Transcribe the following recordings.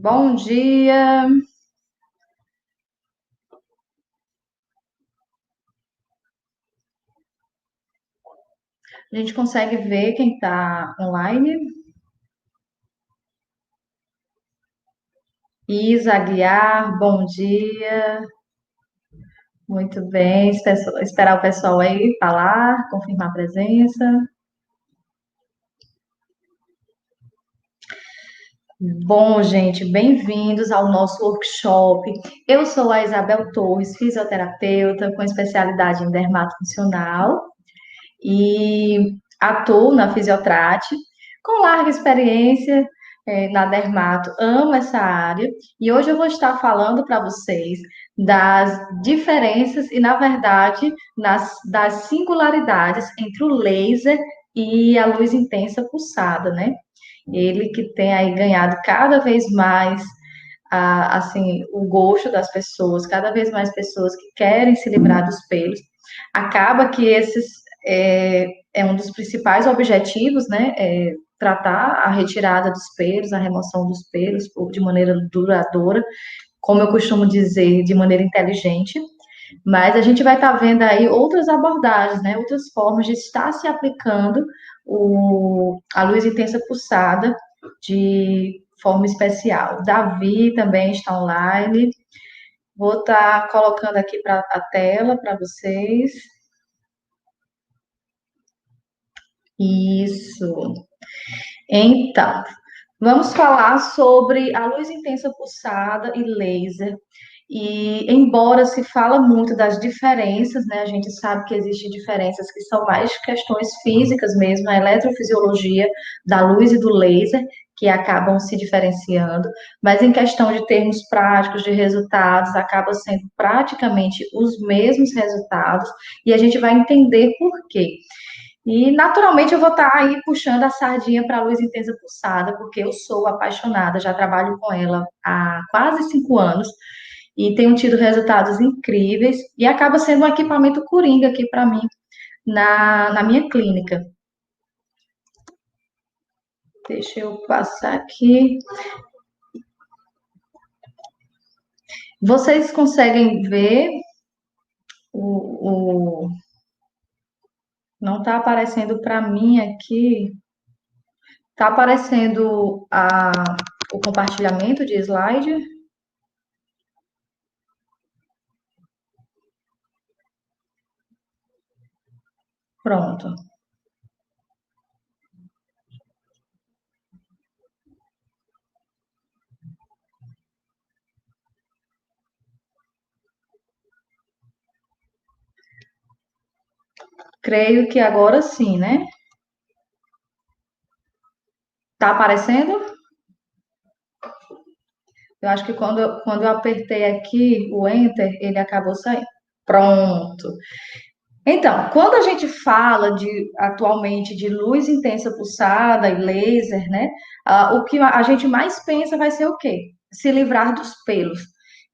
Bom dia. A gente consegue ver quem está online? Isa Aguiar, bom dia. Muito bem. Esperar o pessoal aí falar, confirmar a presença. Bom, gente, bem-vindos ao nosso workshop. Eu sou a Isabel Torres, fisioterapeuta com especialidade em dermatofuncional e atuo na Fisiotrate, com larga experiência na dermato, amo essa área, e hoje eu vou estar falando para vocês das diferenças e, na verdade, das singularidades entre o laser e a luz intensa pulsada, né? Ele que tem aí ganhado cada vez mais assim, o gosto das pessoas, cada vez mais pessoas que querem se livrar dos pelos. Acaba que é um dos principais objetivos, né? Tratar a retirada dos pelos, a remoção dos pelos de maneira duradoura, como eu costumo dizer, de maneira inteligente. Mas a gente vai estar vendo aí outras abordagens, né? Outras formas de estar se aplicando a luz intensa pulsada de forma especial. Davi também está online. Vou estar colocando aqui para a tela para vocês. Isso. Então, vamos falar sobre a luz intensa pulsada e laser. E embora se fala muito das diferenças, né, a gente sabe que existem diferenças que são mais questões físicas mesmo, a eletrofisiologia da luz e do laser, que acabam se diferenciando, mas em questão de termos práticos, de resultados, acaba sendo praticamente os mesmos resultados, e a gente vai entender por quê. E, naturalmente, eu vou estar aí puxando a sardinha para a luz intensa pulsada, porque eu sou apaixonada, já trabalho com ela há quase 5 anos e tenho tido resultados incríveis e acaba sendo um equipamento coringa aqui para mim na minha clínica. Deixa eu passar aqui. Vocês conseguem ver o não está aparecendo para mim aqui. Está aparecendo o compartilhamento de slide? Pronto. Creio que agora sim, né? Tá aparecendo? Eu acho que quando eu apertei aqui o Enter, ele acabou saindo. Pronto. Então, quando a gente fala atualmente de luz intensa pulsada e laser, né? O que a gente mais pensa vai ser o quê? Se livrar dos pelos,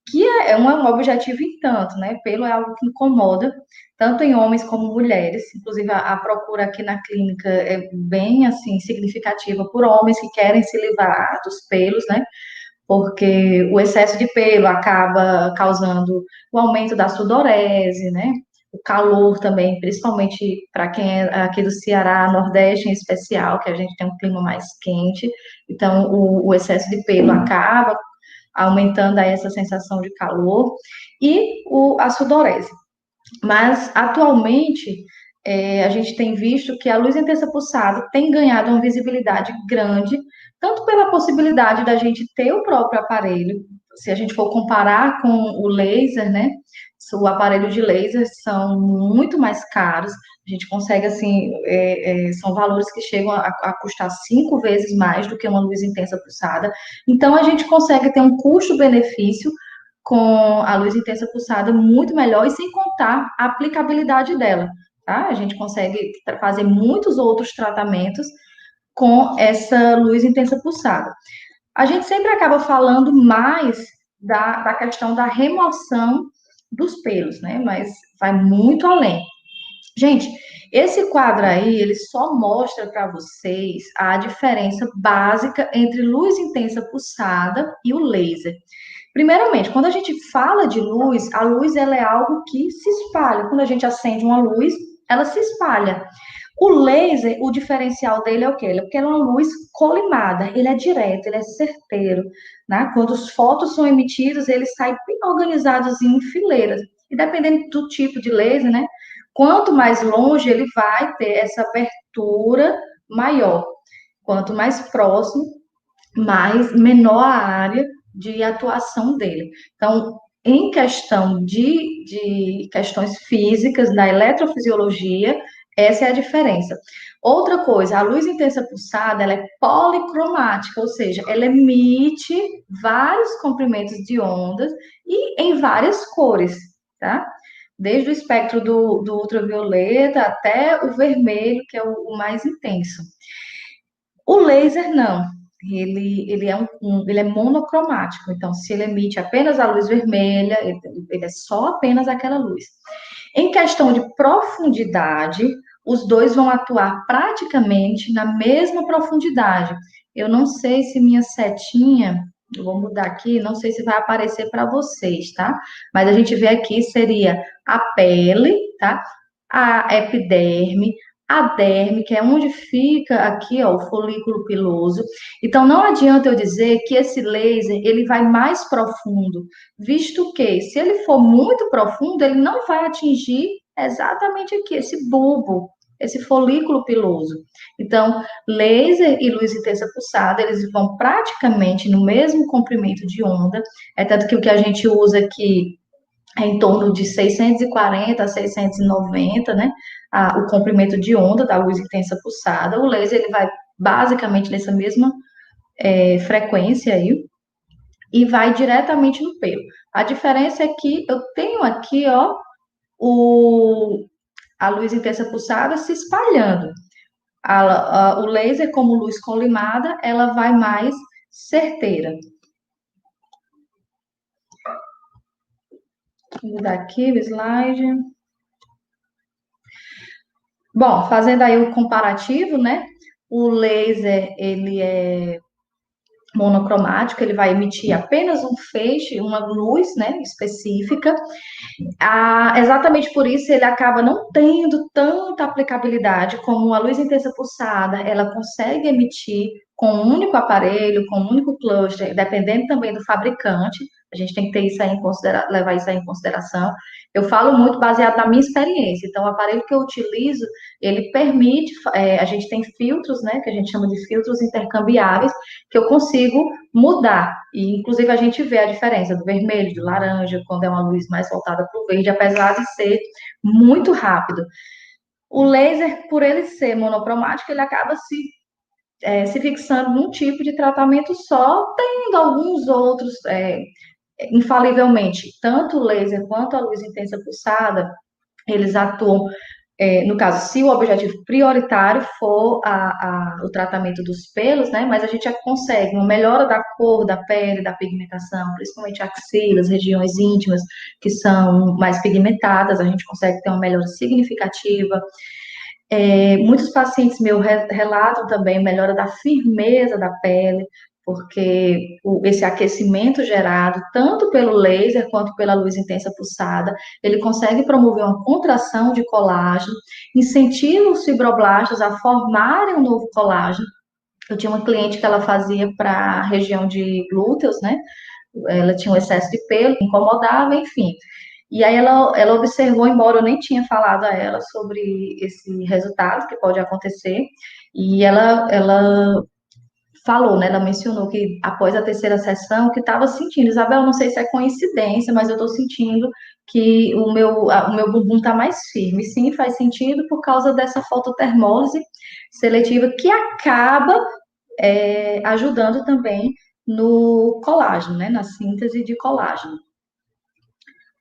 que é um objetivo em tanto, né? Pelo é algo que incomoda, tanto em homens como mulheres. Inclusive, a procura aqui na clínica é bem, assim, significativa por homens que querem se livrar dos pelos, né? Porque o excesso de pelo acaba causando o aumento da sudorese, né? O calor também, principalmente para quem é aqui do Ceará, Nordeste em especial, que a gente tem um clima mais quente, então o excesso de pelo acaba aumentando aí essa sensação de calor e a sudorese. Mas atualmente a gente tem visto que a luz intensa pulsada tem ganhado uma visibilidade grande, tanto pela possibilidade da gente ter o próprio aparelho, se a gente for comparar com o laser, né? O aparelho de laser são muito mais caros. A gente consegue, assim, são valores que chegam a custar 5 vezes mais do que uma luz intensa pulsada. Então, a gente consegue ter um custo-benefício com a luz intensa pulsada muito melhor e sem contar a aplicabilidade dela, tá? A gente consegue fazer muitos outros tratamentos com essa luz intensa pulsada. A gente sempre acaba falando mais da questão da remoção dos pelos, né? Mas vai muito além. Gente, Esse quadro aí, ele só mostra para vocês a diferença básica entre luz intensa pulsada e o laser. Primeiramente, quando a gente fala de luz, a luz ela é algo que se espalha. Quando a gente acende uma luz, ela se espalha. O laser, o diferencial dele é o quê? Porque ele é uma luz colimada, ele é direto, ele é certeiro, né? Quando os fótons são emitidos, eles saem bem organizados em fileiras. E dependendo do tipo de laser, né? Quanto mais longe ele vai ter essa abertura maior. Quanto mais próximo, mais menor a área de atuação dele. Então, em questão de questões físicas, da eletrofisiologia, essa é a diferença. Outra coisa, a luz intensa pulsada, ela é policromática, ou seja, ela emite vários comprimentos de ondas e em várias cores, tá? Desde o espectro do ultravioleta até o vermelho, que é o mais intenso. O laser não. Ele é monocromático. Então, se ele emite apenas a luz vermelha, ele é só apenas aquela luz. Em questão de profundidade, os dois vão atuar praticamente na mesma profundidade. Eu não sei se minha setinha, eu vou mudar aqui, não sei se vai aparecer para vocês, tá? Mas a gente vê aqui seria a pele, tá? A epiderme, a derme, que é onde fica aqui, ó, o folículo piloso. Então, não adianta eu dizer que esse laser, ele vai mais profundo, visto que, se ele for muito profundo, ele não vai atingir exatamente aqui, esse bulbo, esse folículo piloso. Então, laser e luz intensa pulsada, eles vão praticamente no mesmo comprimento de onda, é tanto que o que a gente usa aqui é em torno de 640 a 690, né? O comprimento de onda da luz intensa pulsada. O laser ele vai basicamente nessa mesma frequência aí e vai diretamente no pelo. A diferença é que eu tenho aqui, ó, a luz intensa pulsada se espalhando. O laser, como luz colimada, ela vai mais certeira. Vou mudar aqui o slide. Bom, fazendo aí o comparativo, né? O laser, ele é monocromático, ele vai emitir apenas um feixe, uma luz, né, específica. Exatamente por isso ele acaba não tendo tanta aplicabilidade como a luz intensa pulsada, ela consegue emitir com um único aparelho, com um único cluster, dependendo também do fabricante, a gente tem que ter isso aí levar isso aí em consideração. Eu falo muito baseado na minha experiência, então o aparelho que eu utilizo, ele permite, a gente tem filtros, né, que a gente chama de filtros intercambiáveis, que eu consigo mudar. E, inclusive, a gente vê a diferença do vermelho, do laranja, quando é uma luz mais voltada para o verde, apesar de ser muito rápido. O laser, por ele ser monocromático, ele acaba se fixando num tipo de tratamento só, tendo alguns outros, infalivelmente, tanto o laser quanto a luz intensa pulsada, eles atuam no caso, se o objetivo prioritário for o tratamento dos pelos, né? Mas a gente já consegue uma melhora da cor da pele, da pigmentação, principalmente axilas, regiões íntimas que são mais pigmentadas, a gente consegue ter uma melhora significativa. Muitos pacientes meus relatam também melhora da firmeza da pele, porque esse aquecimento gerado, tanto pelo laser quanto pela luz intensa pulsada, ele consegue promover uma contração de colágeno, incentiva os fibroblastos a formarem um novo colágeno. Eu tinha uma cliente que ela fazia para a região de glúteos, né? Ela tinha um excesso de pelo, incomodava, enfim. E aí ela observou, embora eu nem tinha falado a ela sobre esse resultado que pode acontecer, e ela falou, né? Ela mencionou que após a terceira sessão, que estava sentindo, Isabel, não sei se é coincidência, mas eu estou sentindo que o meu bumbum está mais firme. Sim, faz sentido por causa dessa fototermose seletiva que acaba ajudando também no colágeno, né? Na síntese de colágeno.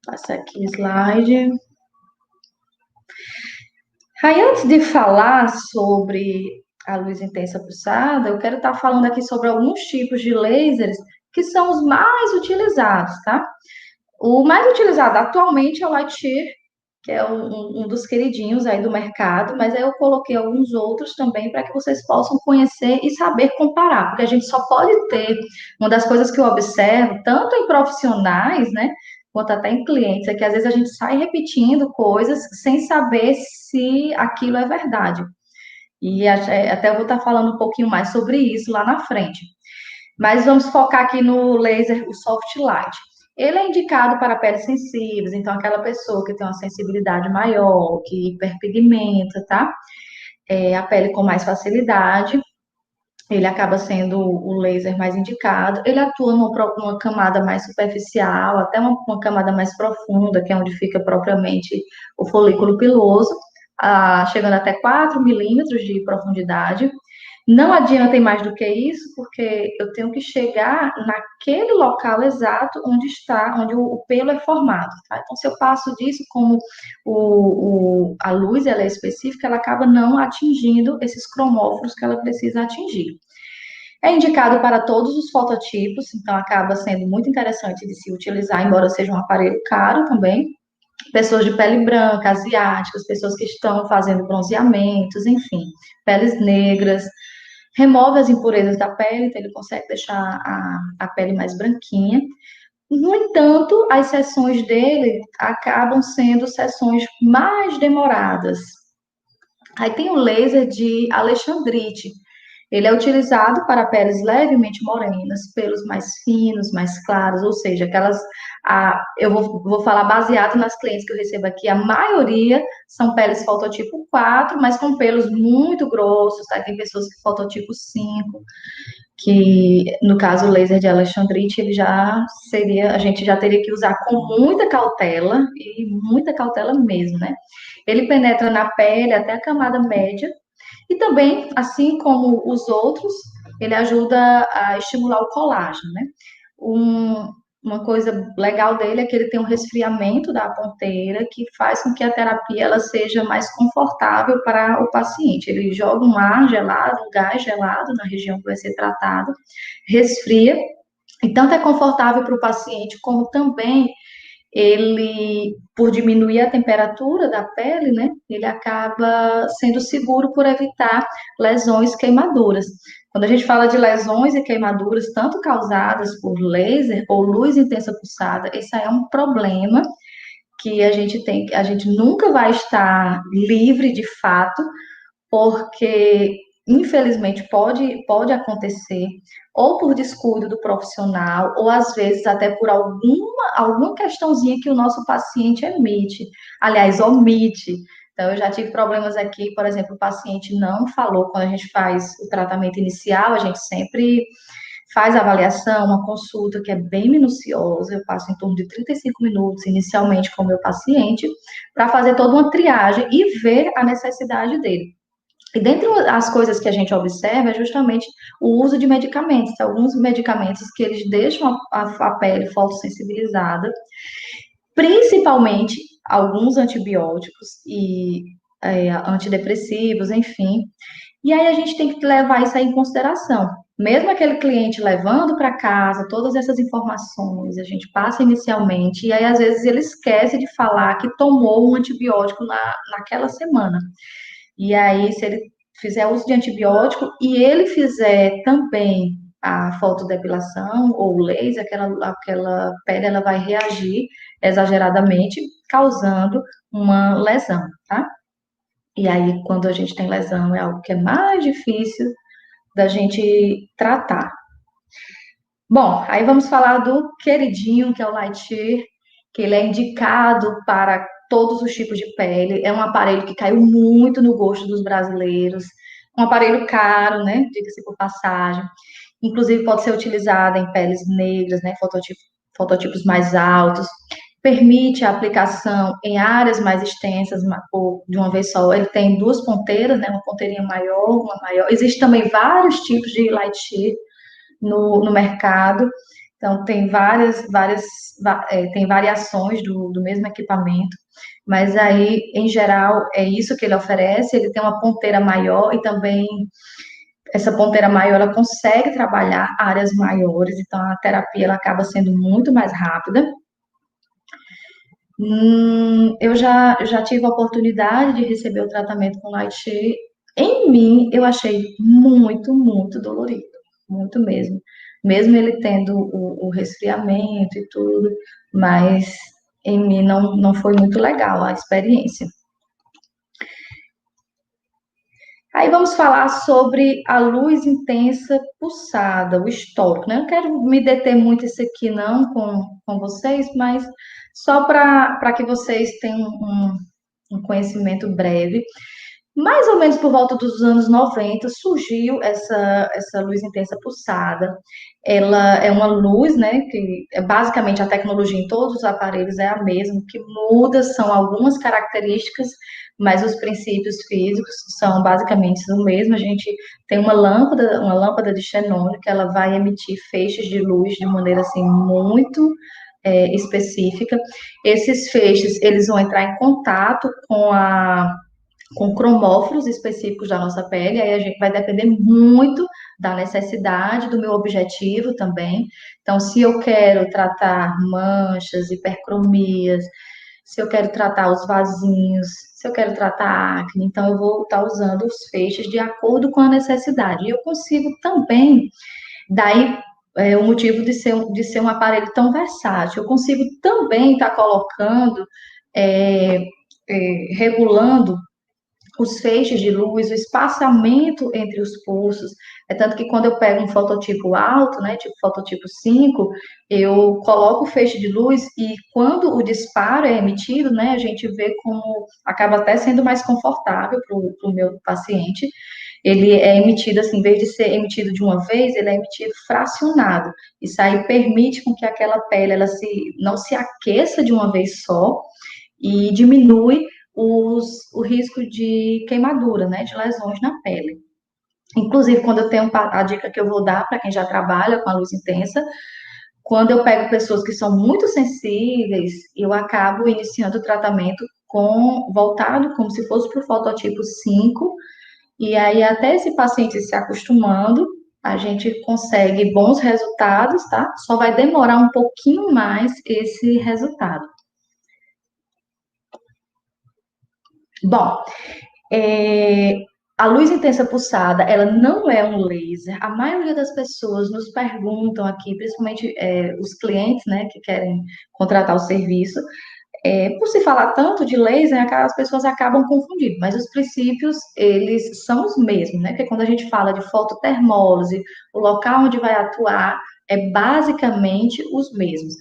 Passa aqui o slide. Aí, antes de falar sobre a luz intensa pulsada, eu quero estar falando aqui sobre alguns tipos de lasers que são os mais utilizados, tá? O mais utilizado atualmente é o Light Shear, que é um dos queridinhos aí do mercado, mas aí eu coloquei alguns outros também para que vocês possam conhecer e saber comparar, porque a gente só pode ter, uma das coisas que eu observo, tanto em profissionais, né, quanto até em clientes, é que às vezes a gente sai repetindo coisas sem saber se aquilo é verdade. E até eu vou estar falando um pouquinho mais sobre isso lá na frente. Mas vamos focar aqui no laser, o soft light. Ele é indicado para peles sensíveis, então aquela pessoa que tem uma sensibilidade maior, que hiperpigmenta, tá? A pele com mais facilidade, ele acaba sendo o laser mais indicado. Ele atua numa camada mais superficial, até uma camada mais profunda, que é onde fica propriamente o folículo piloso, chegando até 4 milímetros de profundidade. Não adianta ir mais do que isso, porque eu tenho que chegar naquele local exato onde está, onde o pelo é formado, tá? Então, se eu passo disso, como a luz ela é específica, ela acaba não atingindo esses cromóforos que ela precisa atingir. É indicado para todos os fototipos, então acaba sendo muito interessante de se utilizar, embora seja um aparelho caro também. Pessoas de pele branca, asiáticas, pessoas que estão fazendo bronzeamentos, enfim, peles negras. Remove as impurezas da pele, então ele consegue deixar a pele mais branquinha. No entanto, as sessões dele acabam sendo sessões mais demoradas. Aí tem o laser de Alexandrite. Ele é utilizado para peles levemente morenas, pelos mais finos, mais claros, ou seja, eu vou falar baseado nas clientes que eu recebo aqui, a maioria são peles fototipo 4, mas com pelos muito grossos, tá? Tem pessoas que fototipo 5, que no caso o laser de Alexandrite, ele já seria, a gente já teria que usar com muita cautela, e muita cautela mesmo, né? Ele penetra na pele até a camada média, e também, assim como os outros, ele ajuda a estimular o colágeno, né? Um- uma coisa legal dele é que ele tem um resfriamento da ponteira que faz com que a terapia ela seja mais confortável para o paciente. Ele joga um ar gelado, um gás gelado na região que vai ser tratada, resfria, e tanto é confortável para o paciente, como também ele, por diminuir a temperatura da pele, né, ele acaba sendo seguro por evitar lesões, queimaduras. Quando a gente fala de lesões e queimaduras, tanto causadas por laser ou luz intensa pulsada, esse aí é um problema que a gente nunca vai estar livre de fato, porque infelizmente pode acontecer, ou por descuido do profissional, ou às vezes até por alguma questãozinha que o nosso paciente omite. Então, eu já tive problemas aqui, por exemplo, o paciente não falou quando a gente faz o tratamento inicial, a gente sempre faz a avaliação, uma consulta que é bem minuciosa, eu passo em torno de 35 minutos inicialmente com o meu paciente, para fazer toda uma triagem e ver a necessidade dele. E dentre as coisas que a gente observa é justamente o uso de medicamentos. Tem alguns medicamentos que eles deixam a pele fotossensibilizada, principalmente alguns antibióticos e antidepressivos, enfim. E aí a gente tem que levar isso aí em consideração. Mesmo aquele cliente levando para casa todas essas informações, a gente passa inicialmente, e aí às vezes ele esquece de falar que tomou um antibiótico naquela semana. E aí, se ele fizer uso de antibiótico e ele fizer também a fotodepilação ou laser, aquela pele ela vai reagir exageradamente, causando uma lesão, tá? E aí, quando a gente tem lesão, é algo que é mais difícil da gente tratar. Bom, aí vamos falar do queridinho, que é o Light Shear, que ele é indicado para todos os tipos de pele. É um aparelho que caiu muito no gosto dos brasileiros. Um aparelho caro, né? Diga-se por passagem. Inclusive, pode ser utilizado em peles negras, né? Fototipos mais altos. Permite a aplicação em áreas mais extensas, de uma vez só. Ele tem duas ponteiras, né? Uma ponteirinha maior, uma maior. Existem também vários tipos de Light Shear no mercado. Então, tem variações do mesmo equipamento, mas aí, em geral, é isso que ele oferece. Ele tem uma ponteira maior e também essa ponteira maior ela consegue trabalhar áreas maiores, então a terapia ela acaba sendo muito mais rápida. Eu já tive a oportunidade de receber o tratamento com Light Shea. Em mim, eu achei muito, muito dolorido, muito mesmo. Mesmo ele tendo o resfriamento e tudo, mas em mim não foi muito legal a experiência. Aí vamos falar sobre a luz intensa pulsada, o histórico, né? Não quero me deter muito isso aqui não com vocês, mas só para que vocês tenham um conhecimento breve. Mais ou menos por volta dos anos 90 surgiu essa luz intensa pulsada. Ela é uma luz, né, que é basicamente a tecnologia em todos os aparelhos é a mesma, o que muda são algumas características, mas os princípios físicos são basicamente o mesmo. A gente tem uma lâmpada de xenônio que ela vai emitir feixes de luz de maneira assim muito específica. Esses feixes, eles vão entrar em contato com cromóforos específicos da nossa pele, aí a gente vai depender muito da necessidade, do meu objetivo também. Então, se eu quero tratar manchas, hipercromias, se eu quero tratar os vasinhos, se eu quero tratar acne, então eu vou estar usando os feixes de acordo com a necessidade. E eu consigo também, daí o motivo de ser um aparelho tão versátil, eu consigo também estar colocando, é, regulando os feixes de luz, o espaçamento entre os pulsos. É tanto que quando eu pego um fototipo alto, né, tipo fototipo 5, eu coloco o feixe de luz e quando o disparo é emitido, né, a gente vê como acaba até sendo mais confortável para o meu paciente. Ele é emitido assim, em vez de ser emitido de uma vez, ele é emitido fracionado. Isso aí permite com que aquela pele não se aqueça de uma vez só, e diminui o risco de queimadura, né, de lesões na pele. Inclusive, quando eu tenho a dica que eu vou dar para quem já trabalha com a luz intensa, quando eu pego pessoas que são muito sensíveis, eu acabo iniciando o tratamento voltado como se fosse para o fototipo 5, e aí até esse paciente se acostumando, a gente consegue bons resultados, tá? Só vai demorar um pouquinho mais esse resultado. Bom, É, a luz intensa pulsada, ela não é um laser. A maioria das pessoas nos perguntam aqui, principalmente os clientes, né, que querem contratar o serviço, por se falar tanto de laser, as pessoas acabam confundindo, mas os princípios, eles são os mesmos, né? Porque quando a gente fala de fototermólise, o local onde vai atuar é basicamente os mesmos.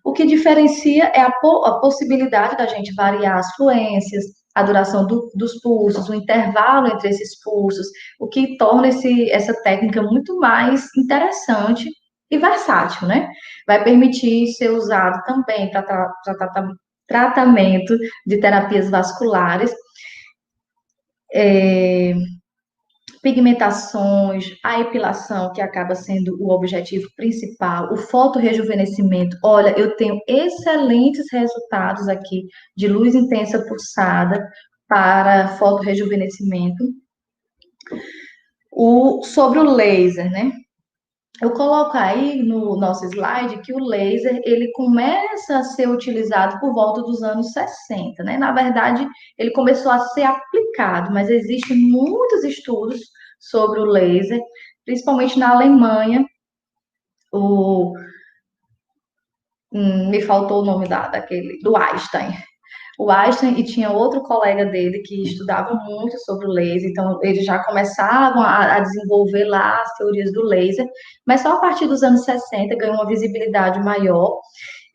O que diferencia é a possibilidade da gente variar as fluências, a duração dos pulsos, o intervalo entre esses pulsos, o que torna essa técnica muito mais interessante e versátil, né? Vai permitir ser usado também para tratamento de terapias vasculares, pigmentações, a epilação, que acaba sendo o objetivo principal, o fotorrejuvenescimento. Olha, eu tenho excelentes resultados aqui de luz intensa pulsada para fotorrejuvenescimento. Sobre o laser, né? Eu coloco aí no nosso slide que o laser ele começa a ser utilizado por volta dos anos 60, né? Na verdade, ele começou a ser aplicado, mas existem muitos estudos sobre o laser, principalmente na Alemanha. O, Me faltou o nome do Einstein. O Einstein e tinha outro colega dele que estudava muito sobre o laser, então eles já começavam a desenvolver lá as teorias do laser, mas só a partir dos anos 60 ganhou uma visibilidade maior.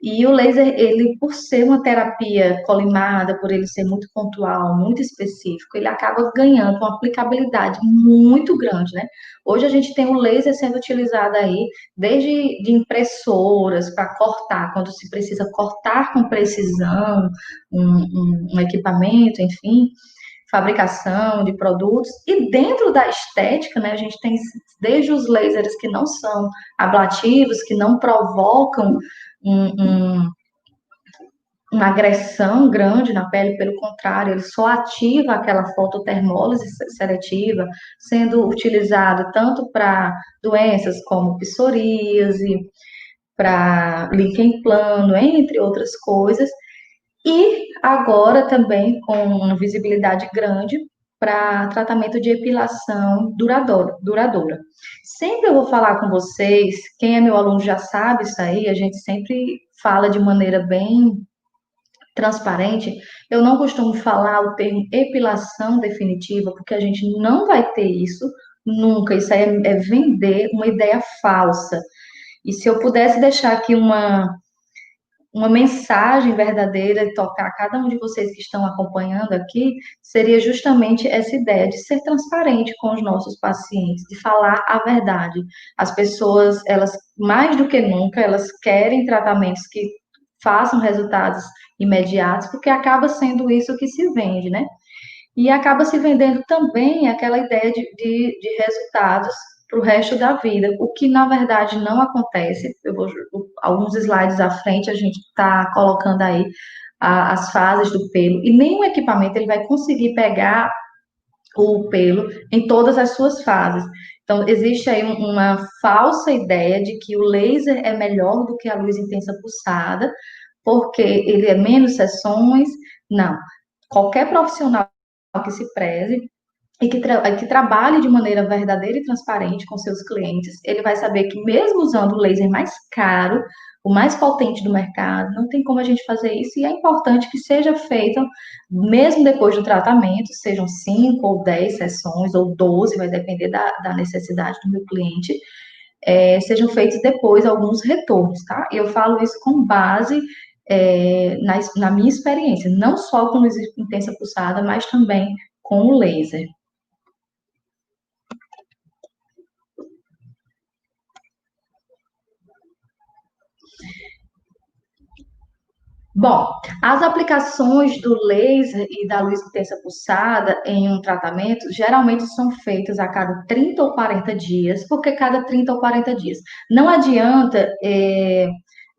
E o laser, ele, por ser uma terapia colimada, por ele ser muito pontual, muito específico, ele acaba ganhando uma aplicabilidade muito grande, né? Hoje a gente tem o laser sendo utilizado aí desde de impressoras para cortar, quando se precisa cortar com precisão um equipamento, enfim, fabricação de produtos. E dentro da estética, né, a gente tem desde os lasers que não são ablativos, que não provocam um, um, uma agressão grande na pele, pelo contrário, ele só ativa aquela fototermólise seletiva, sendo utilizado tanto para doenças como psoríase, para líquen plano, entre outras coisas. E agora também com uma visibilidade grande para tratamento de epilação duradoura. Sempre eu vou falar com vocês, quem é meu aluno já sabe isso aí, a gente sempre fala de maneira bem transparente. Eu não costumo falar o termo epilação definitiva, porque a gente não vai ter isso nunca. Isso aí é vender uma ideia falsa. E se eu pudesse deixar aqui uma mensagem verdadeira e tocar cada um de vocês que estão acompanhando aqui, seria justamente essa ideia de ser transparente com os nossos pacientes, de falar a verdade. As pessoas, elas, mais do que nunca, elas querem tratamentos que façam resultados imediatos, porque acaba sendo isso que se vende, né? E acaba se vendendo também aquela ideia de resultados para o resto da vida, o que na verdade não acontece. Alguns slides à frente a gente está colocando aí as fases do pelo, e nenhum equipamento ele vai conseguir pegar o pelo em todas as suas fases. Então, existe aí uma falsa ideia de que o laser é melhor do que a luz intensa pulsada, porque ele é menos sessões. Não. Qualquer profissional que se preze e que trabalhe de maneira verdadeira e transparente com seus clientes, ele vai saber que mesmo usando o laser mais caro, o mais potente do mercado, não tem como a gente fazer isso, e é importante que seja feito, mesmo depois do tratamento, sejam 5 ou 10 sessões, ou 12, vai depender da necessidade do meu cliente, sejam feitos depois alguns retornos, tá? E eu falo isso com base na minha experiência, não só com luz intensa pulsada, mas também com o laser. Bom, as aplicações do laser e da luz intensa pulsada em um tratamento geralmente são feitas a cada 30 ou 40 dias, porque cada 30 ou 40 dias. Não adianta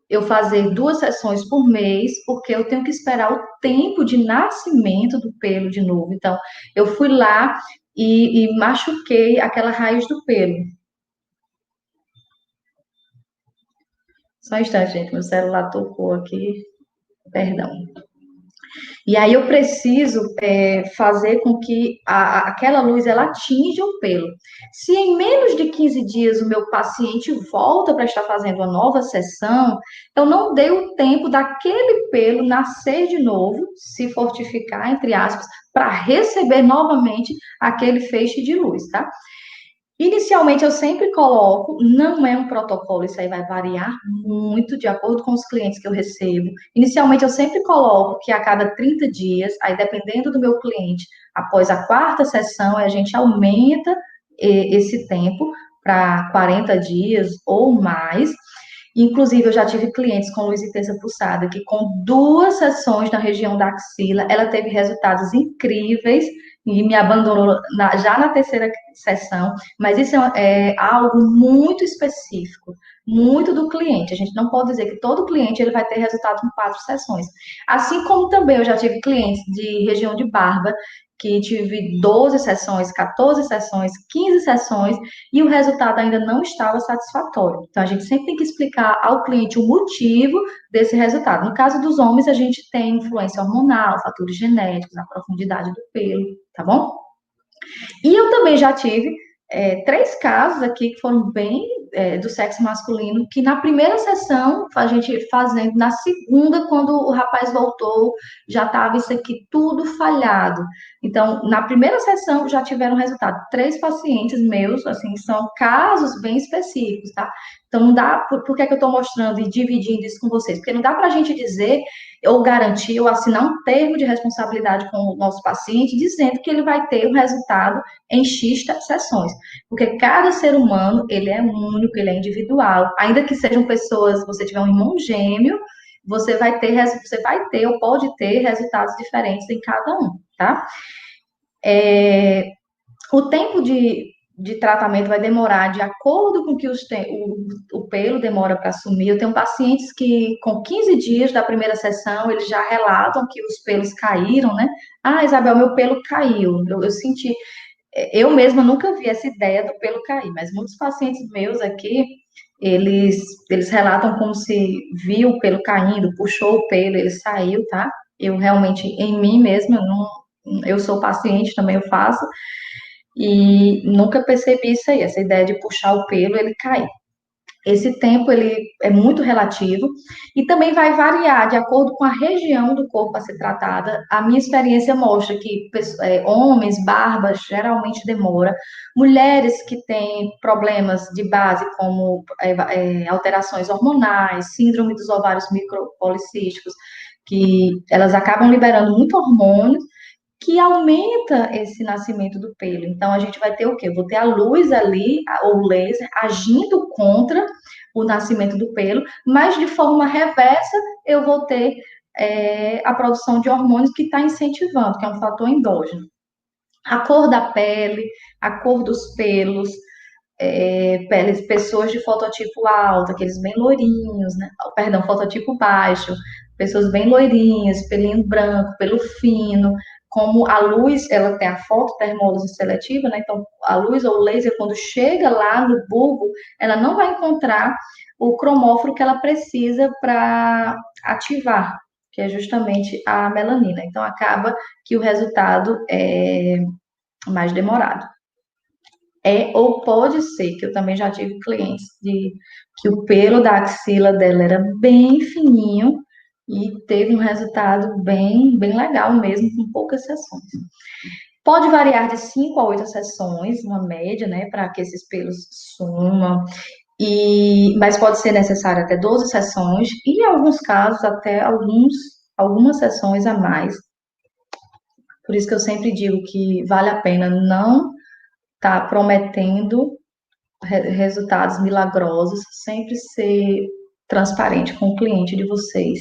eu fazer 2 sessões por mês, porque eu tenho que esperar o tempo de nascimento do pelo de novo. Então, eu fui lá e machuquei aquela raiz do pelo. Só um instante, gente, meu celular tocou aqui, perdão. E aí eu preciso fazer com que aquela luz ela atinja o pelo. Se em menos de 15 dias o meu paciente volta para estar fazendo uma nova sessão, eu não dei o tempo daquele pelo nascer de novo, se fortificar, entre aspas, para receber novamente aquele feixe de luz, tá? Inicialmente, eu sempre coloco, não é um protocolo, isso aí vai variar muito de acordo com os clientes que eu recebo. Inicialmente, eu sempre coloco que a cada 30 dias, aí dependendo do meu cliente, após a quarta sessão, a gente aumenta esse tempo para 40 dias ou mais. Inclusive, eu já tive clientes com luz intensa pulsada que, com 2 sessões na região da axila, ela teve resultados incríveis e me abandonou já na terceira sessão. Mas isso é algo muito específico, muito do cliente. A gente não pode dizer que todo cliente ele vai ter resultado com 4 sessões. Assim como também eu já tive clientes de região de barba que tive 12 sessões, 14 sessões, 15 sessões e o resultado ainda não estava satisfatório. Então, a gente sempre tem que explicar ao cliente o motivo desse resultado. No caso dos homens, a gente tem influência hormonal, fatores genéticos, a profundidade do pelo, tá bom? E eu também já tive 3 casos aqui que foram bem do sexo masculino, que na primeira sessão, a gente fazendo, na segunda, quando o rapaz voltou, já estava isso aqui tudo falhado. Então, na primeira sessão já tiveram resultado. 3 pacientes meus, assim, são casos bem específicos, tá? Então, não dá, por que é que eu estou mostrando e dividindo isso com vocês? Porque não dá para a gente dizer ou garantir ou assinar um termo de responsabilidade com o nosso paciente dizendo que ele vai ter o resultado em X sessões. Porque cada ser humano, ele é único, ele é individual. Ainda que sejam pessoas, você tiver um irmão gêmeo, você vai ter ou pode ter resultados diferentes em cada um, tá? O tempo de tratamento vai demorar de acordo com que o pelo demora para sumir. Eu tenho pacientes que, com 15 dias da primeira sessão, eles já relatam que os pelos caíram, né? Ah, Isabel, meu pelo caiu. Eu senti. Eu mesma nunca vi essa ideia do pelo cair, mas muitos pacientes meus aqui, eles relatam como se viu o pelo caindo, puxou o pelo, ele saiu, tá? Eu realmente, em mim mesma, eu sou paciente também, eu faço, e nunca percebi isso aí, essa ideia de puxar o pelo, ele cair. Esse tempo ele é muito relativo e também vai variar de acordo com a região do corpo a ser tratada. A minha experiência mostra que homens, barbas, geralmente demora. Mulheres que têm problemas de base, como alterações hormonais, síndrome dos ovários micropolicísticos, que elas acabam liberando muito hormônio, que aumenta esse nascimento do pelo. Então, a gente vai ter o quê? Eu vou ter a luz ali, ou o laser, agindo contra o nascimento do pelo, mas de forma reversa, eu vou ter a produção de hormônios que está incentivando, que é um fator endógeno. A cor da pele, a cor dos pelos, peles, pessoas de fototipo alto, aqueles bem loirinhos, né? Perdão, fototipo baixo, pessoas bem loirinhas, pelinho branco, pelo fino, como a luz, ela tem a fototermólise seletiva, né? Então, a luz ou o laser, quando chega lá no bulbo, ela não vai encontrar o cromóforo que ela precisa para ativar, que é justamente a melanina. Então, acaba que o resultado é mais demorado. Ou pode ser, que eu também já tive clientes que o pelo da axila dela era bem fininho e teve um resultado bem legal mesmo, com poucas sessões. Pode variar de 5 a 8 sessões, uma média, né, para que esses pelos sumam, mas pode ser necessário até 12 sessões, e em alguns casos até algumas sessões a mais. Por isso que eu sempre digo que vale a pena não estar prometendo resultados milagrosos, sempre ser transparente com o cliente de vocês.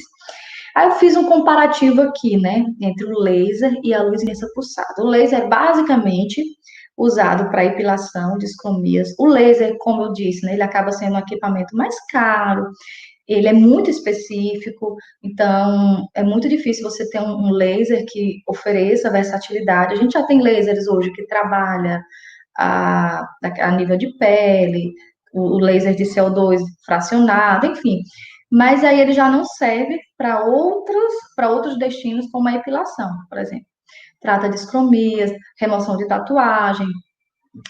Aí eu fiz um comparativo aqui, né, entre o laser e a luz intensa pulsada. O laser é basicamente usado para epilação de escromias. O laser, como eu disse, né, ele acaba sendo um equipamento mais caro, ele é muito específico, então é muito difícil você ter um laser que ofereça versatilidade. A gente já tem lasers hoje que trabalha a nível de pele, o laser de CO2 fracionado, enfim. Mas aí ele já não serve para outros destinos, como a epilação, por exemplo. Trata de escromias, remoção de tatuagem.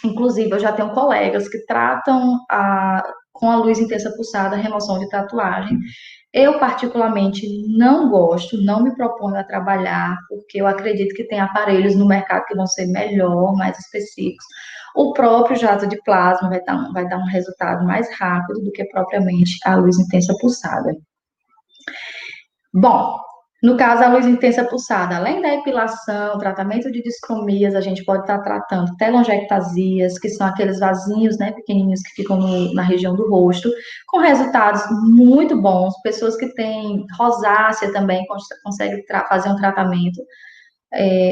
Inclusive, eu já tenho colegas que tratam com a luz intensa pulsada a remoção de tatuagem. Eu, particularmente, não gosto, não me proponho a trabalhar, porque eu acredito que tem aparelhos no mercado que vão ser melhor, mais específicos. O próprio jato de plasma vai dar um resultado mais rápido do que propriamente a luz intensa pulsada. Bom, no caso, a luz intensa pulsada, além da epilação, tratamento de discromias, a gente pode estar tratando telangiectasias, que são aqueles vasinhos, né, pequenininhos que ficam na região do rosto, com resultados muito bons. Pessoas que têm rosácea também conseguem fazer um tratamento.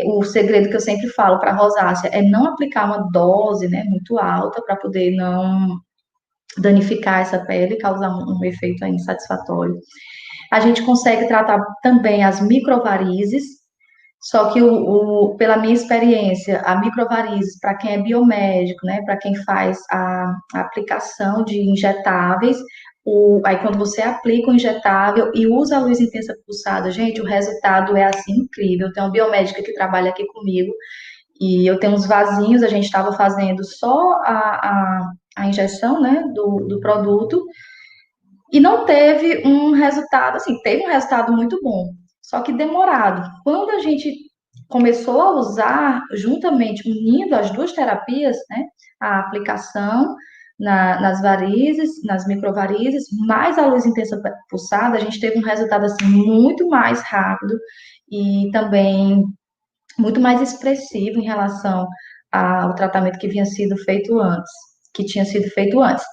O segredo que eu sempre falo para rosácea é não aplicar uma dose, né, muito alta para poder não danificar essa pele e causar um efeito insatisfatório. A gente consegue tratar também as microvarizes, só que pela minha experiência, a microvarizes, para quem é biomédico, né, para quem faz a aplicação de injetáveis, aí quando você aplica o injetável e usa a luz intensa pulsada, gente, o resultado é assim incrível. Tem uma biomédica que trabalha aqui comigo e eu tenho uns vasinhos, a gente estava fazendo só a injeção, né, do produto e não teve um resultado, assim, teve um resultado muito bom, só que demorado. Quando a gente começou a usar juntamente, unindo as duas terapias, né, a aplicação nas varizes, nas microvarizes, mais a luz intensa pulsada, a gente teve um resultado, assim, muito mais rápido e também muito mais expressivo em relação ao tratamento que vinha sido feito antes, que tinha sido feito antes.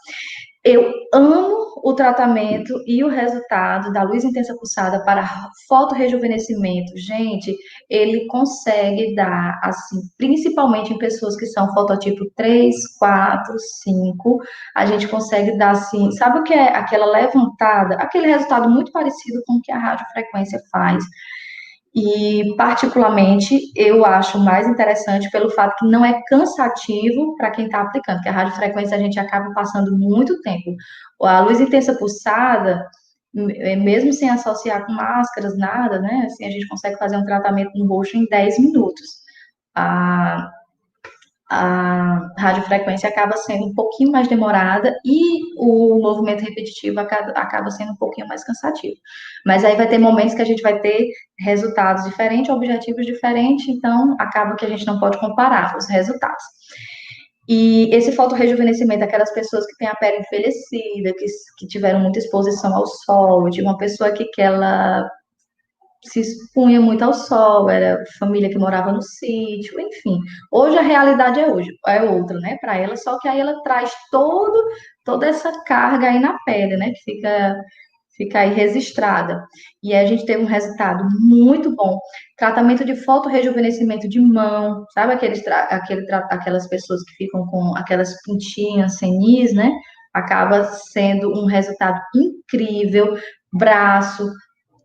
Eu amo o tratamento e o resultado da luz intensa pulsada para fotorrejuvenescimento. Gente, ele consegue dar, assim, principalmente em pessoas que são fototipo 3, 4, 5, a gente consegue dar, assim, sabe o que é aquela levantada? Aquele resultado muito parecido com o que a radiofrequência faz. E, particularmente, eu acho mais interessante pelo fato que não é cansativo para quem está aplicando, que a radiofrequência a gente acaba passando muito tempo. A luz intensa pulsada, mesmo sem associar com máscaras, nada, né? Assim, a gente consegue fazer um tratamento no rosto em 10 minutos. A, a radiofrequência acaba sendo um pouquinho mais demorada e o movimento repetitivo acaba sendo um pouquinho mais cansativo. Mas aí vai ter momentos que a gente vai ter resultados diferentes, objetivos diferentes, então acaba que a gente não pode comparar os resultados. E esse fotorrejuvenescimento, aquelas pessoas que têm a pele envelhecida, que tiveram muita exposição ao sol, de uma pessoa que ela se expunha muito ao sol, era família que morava no sítio, enfim. Hoje a realidade é outra, né, para ela, só que aí ela traz toda essa carga aí na pele, né, que fica aí registrada. E aí a gente teve um resultado muito bom. Tratamento de fotorrejuvenescimento de mão, sabe aquelas pessoas que ficam com aquelas pintinhas senis, né? Acaba sendo um resultado incrível. Braço,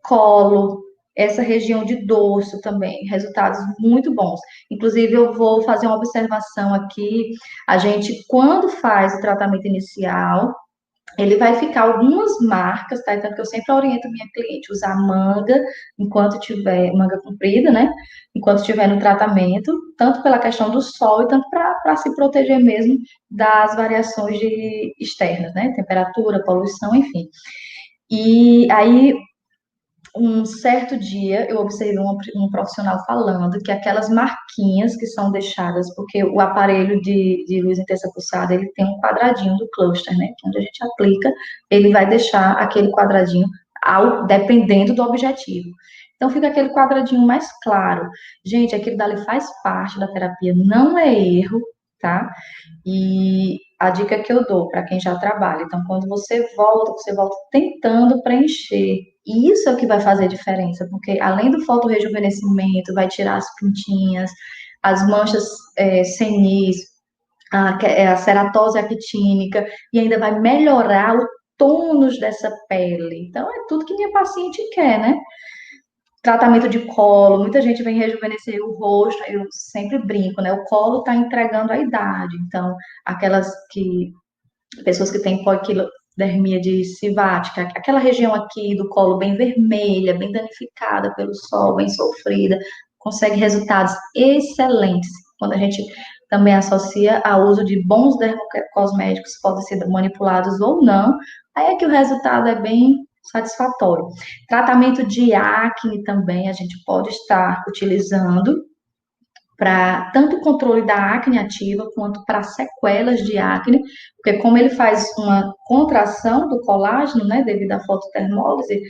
colo, essa região de dorso também, resultados muito bons. Inclusive, eu vou fazer uma observação aqui. A gente, quando faz o tratamento inicial, ele vai ficar algumas marcas, tá? Tanto que eu sempre oriento minha cliente usar manga enquanto tiver manga comprida, né? Enquanto estiver no tratamento, tanto pela questão do sol e tanto para se proteger mesmo das variações externas, né? Temperatura, poluição, enfim. E aí um certo dia eu observei um profissional falando que aquelas marquinhas que são deixadas, porque o aparelho de luz intensa pulsada, ele tem um quadradinho do cluster, né? Que onde a gente aplica, ele vai deixar aquele quadradinho dependendo do objetivo. Então fica aquele quadradinho mais claro. Gente, aquilo dali faz parte da terapia, não é erro, tá? E a dica que eu dou para quem já trabalha, então, quando você volta tentando preencher. E isso é o que vai fazer diferença, porque além do fotorrejuvenescimento, vai tirar as pintinhas, as manchas senis, a ceratose actínica, e ainda vai melhorar o tônus dessa pele. Então, é tudo que minha paciente quer, né? Tratamento de colo, muita gente vem rejuvenescer o rosto, eu sempre brinco, né? O colo está entregando a idade, então, pessoas que têm poiquilodermia de civática, aquela região aqui do colo bem vermelha, bem danificada pelo sol, bem sofrida, consegue resultados excelentes. Quando a gente também associa ao uso de bons dermocosméticos, podem ser manipulados ou não, aí é que o resultado é bem satisfatório. Tratamento de acne também a gente pode estar utilizando para tanto o controle da acne ativa quanto para sequelas de acne, porque como ele faz uma contração do colágeno, né, devido à fototermólise,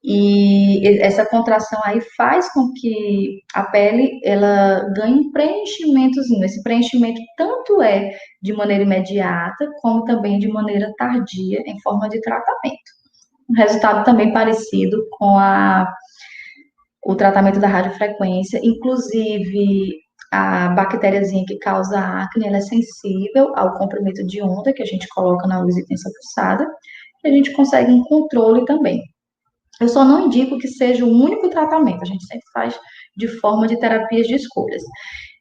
e essa contração aí faz com que a pele ela ganhe um preenchimentozinho. Esse preenchimento tanto é de maneira imediata, como também de maneira tardia, em forma de tratamento. Um resultado também parecido com o tratamento da radiofrequência, inclusive a bactériazinha que causa acne, ela é sensível ao comprimento de onda que a gente coloca na luz intensa pulsada, e a gente consegue um controle também. Eu só não indico que seja o único tratamento, a gente sempre faz de forma de terapias de escolhas.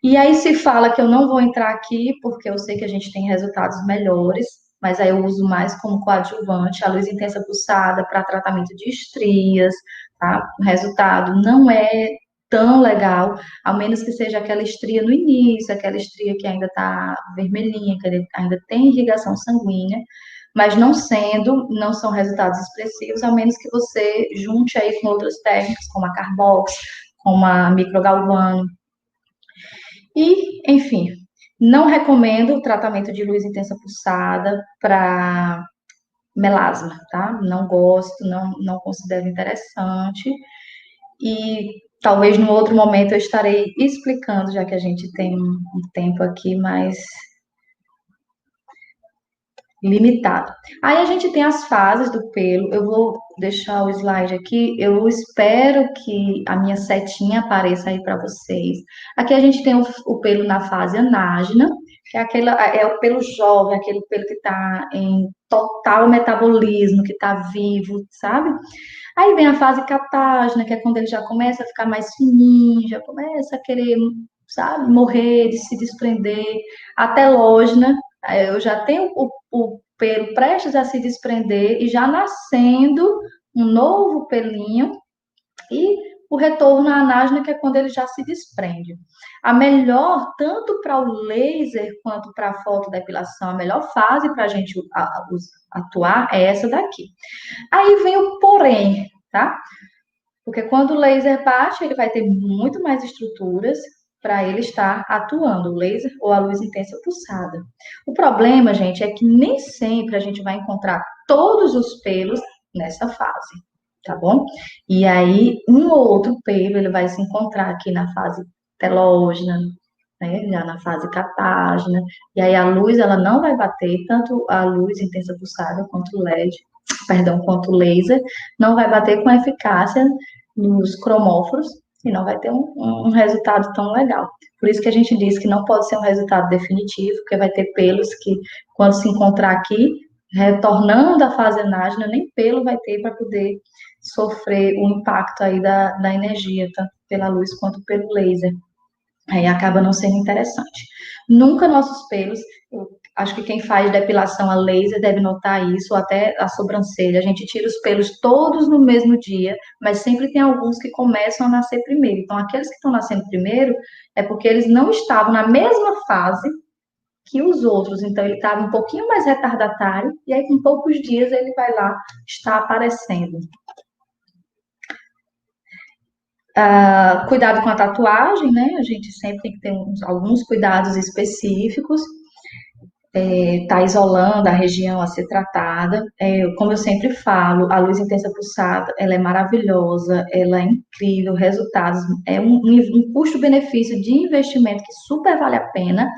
E aí se fala que eu não vou entrar aqui, porque eu sei que a gente tem resultados melhores, mas aí eu uso mais como coadjuvante, a luz intensa pulsada para tratamento de estrias, tá? O resultado não é tão legal, ao menos que seja aquela estria no início, aquela estria que ainda está vermelhinha, que ainda tem irrigação sanguínea, mas não são resultados expressivos, a menos que você junte aí com outras técnicas, como a Carbox, como a microgalvano. E, enfim, não recomendo o tratamento de luz intensa pulsada para melasma, tá? Não gosto, não considero interessante. E talvez no outro momento eu estarei explicando, já que a gente tem um tempo aqui mais limitado. Aí a gente tem as fases do pelo. Eu vou deixar o slide aqui. Eu espero que a minha setinha apareça aí para vocês. Aqui a gente tem o pelo na fase anágena, que é o pelo jovem, aquele pelo que está em total metabolismo, que está vivo, sabe? Aí vem a fase catágena, que é quando ele já começa a ficar mais fininho, já começa a querer, sabe, morrer, de se desprender. A telógena, eu já tenho o pelo prestes a se desprender e já nascendo um novo pelinho e o retorno à anágena, que é quando ele já se desprende. A melhor, tanto para o laser quanto para a fotodepilação, a melhor fase para a gente atuar é essa daqui. Aí vem o porém, tá? Porque quando o laser bate, ele vai ter muito mais estruturas para ele estar atuando, o laser ou a luz intensa pulsada. O problema, gente, é que nem sempre a gente vai encontrar todos os pelos nessa fase, tá bom? E aí, um ou outro pelo, ele vai se encontrar aqui na fase telógena, né, já na fase catágena, e aí a luz, ela não vai bater, tanto a luz intensa pulsada quanto o LED, perdão, quanto o laser, não vai bater com eficácia nos cromóforos e não vai ter um resultado tão legal. Por isso que a gente diz que não pode ser um resultado definitivo, porque vai ter pelos que, quando se encontrar aqui, retornando à fase anágena, nem pelo vai ter para poder sofrer o impacto aí da energia, tanto pela luz quanto pelo laser. Aí acaba não sendo interessante. Nunca nossos pelos, eu acho que quem faz depilação a laser deve notar isso, ou até a sobrancelha. A gente tira os pelos todos no mesmo dia, mas sempre tem alguns que começam a nascer primeiro. Então, aqueles que estão nascendo primeiro é porque eles não estavam na mesma fase que os outros. Então, ele estava um pouquinho mais retardatário, e aí, com poucos dias, ele vai lá estar aparecendo. Cuidado com a tatuagem, né? A gente sempre tem que ter alguns cuidados específicos. Tá isolando a região a ser tratada. Como eu sempre falo, a luz intensa pulsada, ela é maravilhosa, ela é incrível, resultados, é um custo-benefício de investimento que super vale a pena,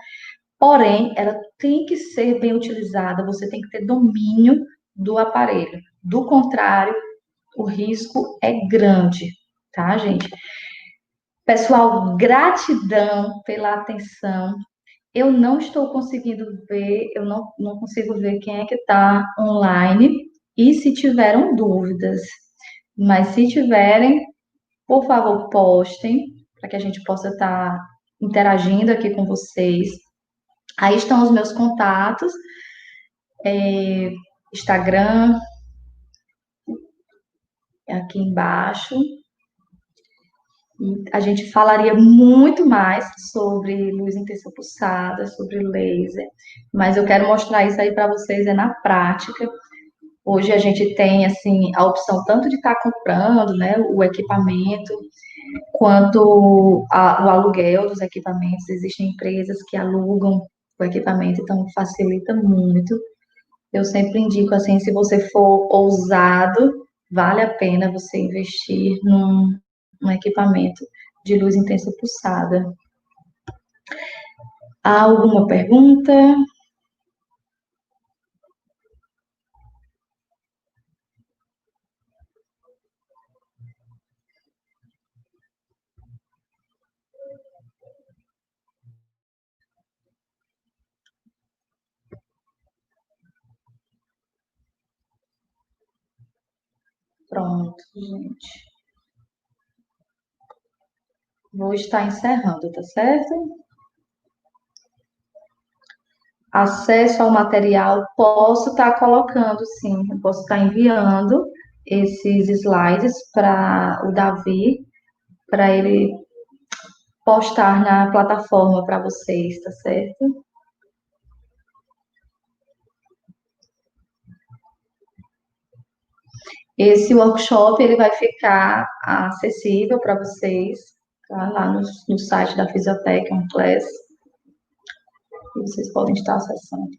porém, ela tem que ser bem utilizada, você tem que ter domínio do aparelho. Do contrário, o risco é grande, tá, gente? Pessoal, gratidão pela atenção. Eu não estou conseguindo ver, eu não consigo ver quem é que está online e se tiveram dúvidas. Mas se tiverem, por favor, postem para que a gente possa estar interagindo aqui com vocês. Aí estão os meus contatos, Instagram, aqui embaixo. A gente falaria muito mais sobre luz intensa pulsada, sobre laser, mas eu quero mostrar isso aí para vocês na prática. Hoje a gente tem assim a opção tanto de estar comprando, né, o equipamento, quanto o aluguel dos equipamentos. Existem empresas que alugam o equipamento, então facilita muito. Eu sempre indico assim, se você for ousado, vale a pena você investir num equipamento de luz intensa pulsada. Há alguma pergunta? Pronto, gente. Vou estar encerrando, tá certo? Acesso ao material, posso estar colocando, sim, eu posso estar enviando esses slides para o Davi, para ele postar na plataforma para vocês, tá certo? Esse workshop ele vai ficar acessível para vocês, tá? Lá no site da Fisiotech On Class, e vocês podem estar acessando.